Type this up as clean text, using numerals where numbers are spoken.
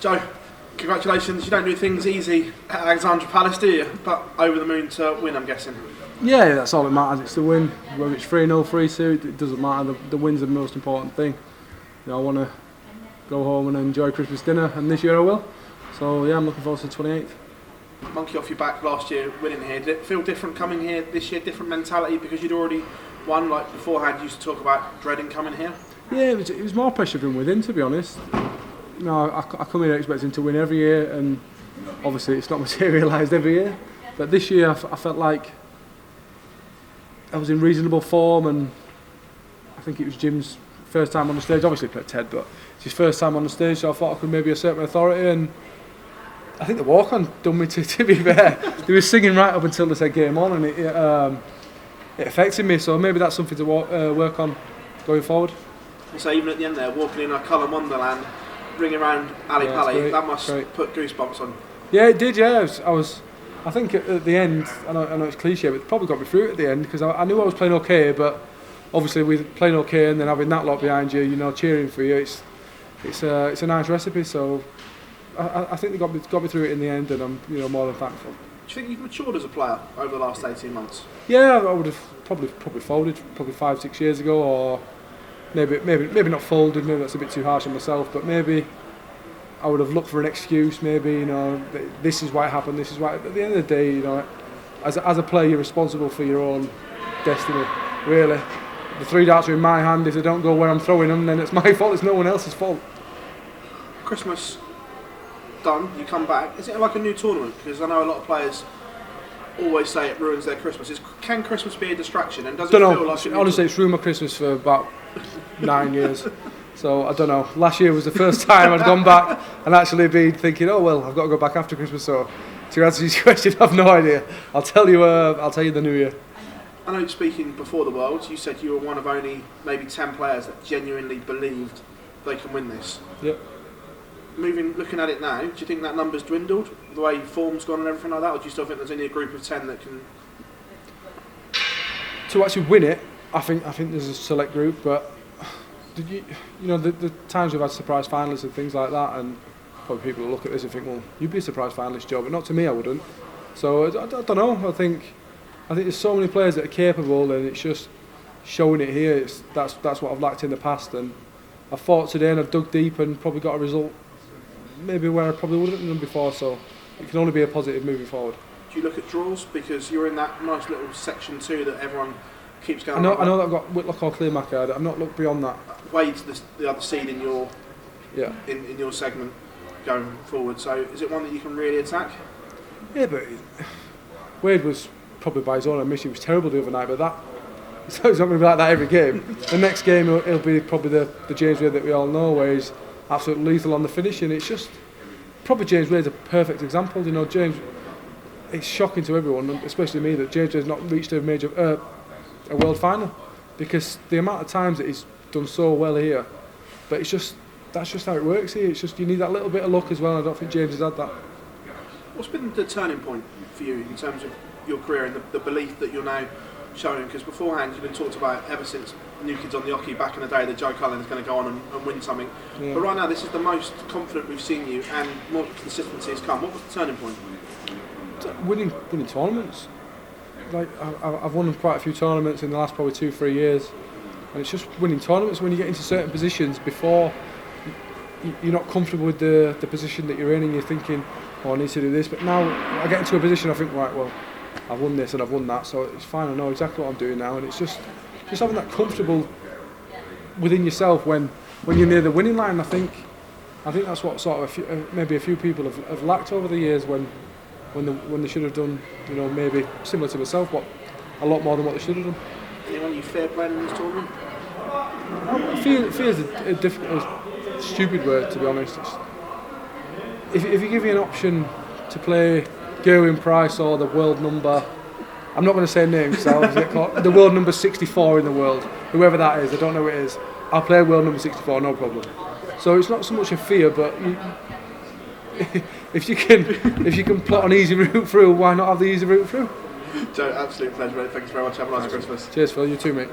Joe, congratulations. You don't do things easy at Alexandra Palace, do you? But over the moon to win, I'm guessing. Yeah, that's all that matters. It's the win. Whether it's 3-0, 3-2, it doesn't matter. The win's the most important thing. You know, I want to go home and enjoy Christmas dinner, and this year I will. So yeah, I'm looking forward to the 28th. Monkey off your back last year, winning here. Did it feel different coming here this year? Different mentality because you'd already won. Like beforehand, you used to talk about dreading coming here. Yeah, it was more pressure from within, to be honest. You know, I come here expecting to win every year, and obviously it's not materialised every year. But this year I felt like I was in reasonable form, and I think it was Jim's first time on the stage. Obviously he played Ted, but it's his first time on the sage, so I thought I could maybe assert my authority, and I think the walk-on done me to be fair. They were singing right up until they said game on, and it affected me, so maybe that's something to work on going forward. So even at the end there, walking in a Cullen Wonderland, ringing around Ali Pally, that must put goosebumps on. Yeah, it did, yeah. I think at the end, I know it's cliche, but it probably got me through at the end, because I knew I was playing okay, but obviously with playing okay and then having that lot behind you, you know, cheering for you, it's a nice recipe, so I think they got me through it in the end, and I'm more than thankful. Do you think you've matured as a player over the last 18 months? Yeah, I would have probably folded 5-6 years ago, or maybe not folded. Maybe that's a bit too harsh on myself, but maybe I would have looked for an excuse. Maybe this is why it happened. This is why. At the end of the day, as a player, you're responsible for your own destiny. Really, the 3 darts are in my hand. If they don't go where I'm throwing them, then it's my fault. It's no one else's fault. Christmas done, you come back. Is it like a new tournament? Because I know a lot of players always say it ruins their Christmas. Can Christmas be a distraction? And does it feel like honestly, it's ruined my Christmas for about 9 years. So I don't know. Last year was the first time I'd gone back and actually been thinking, oh well, I've got to go back after Christmas. So to answer your question, I've no idea. I'll tell you the new year. I know speaking before the Worlds, you said you were one of only maybe 10 players that genuinely believed they can win this. Yep. Looking at it now, do you think that number's dwindled, the way form's gone and everything like that, or do you still think there's only a group of 10 that can? To actually win it, I think there's a select group, but the times we've had surprise finalists and things like that, and probably people will look at this and think, well, you'd be a surprise finalist, Joe, but not to me, I wouldn't. So I don't know. I think there's so many players that are capable, and it's just showing it here. That's what I've lacked in the past, and I fought today and I've dug deep and probably got a result maybe where I probably wouldn't have done before, so it can only be a positive moving forward. Do you look at draws? Because you're in that nice little section 2 that everyone keeps going. I know that I've got Whitlock or Clearmaker. I've not looked beyond that. Wade's the other seed in your in your segment going forward, so is it one that you can really attack? Yeah, but Wade was probably by his own admission, he was terrible the other night, but it's not going to be like that every game. The next game it'll be probably the James Wade that we all know, where he's absolutely lethal on the finish, and it's just probably James Wade's a perfect example. James, it's shocking to everyone, especially me, that James Wade's not reached a world final, because the amount of times that he's done so well here, but that's just how it works here. It's just you need that little bit of luck as well, and I don't think James has had that. What's been the turning point for you in terms of your career and the belief that you're now showing? Because beforehand you've been talked about ever since New Kids on the Oche back in the day that Joe Cullen is going to go on and win something. Yeah. But right now this is the most confident we've seen you, and more consistency has come. What was the turning point? Winning tournaments. Like I've won quite a few tournaments in the last probably 2-3 years, and it's just winning tournaments when you get into certain positions before you're not comfortable with the position that you're in, and you're thinking, oh, I need to do this. But now I get into a position, I think, right, well, I've won this and I've won that, so it's fine. I know exactly what I'm doing now, and it's just having that comfortable within yourself when you're near the winning line. I think that's what sort of maybe a few people have lacked over the years when they should have done, maybe similar to myself, but a lot more than what they should have done. Anyone you fair playing in this tournament? Fear is a difficult, stupid word, to be honest. If you give me an option to play Gerwin Price or the world number, I'm not going to say names because I'll get caught, the world number 64 in the world, whoever that is, I don't know who it is, I'll play world number 64, no problem. So it's not so much a fear, but if you can plot an easy route through, why not have the easy route through? Joe, absolute pleasure, mate. Thanks very much. Have a nice Christmas. Cheers, Phil. You too, mate.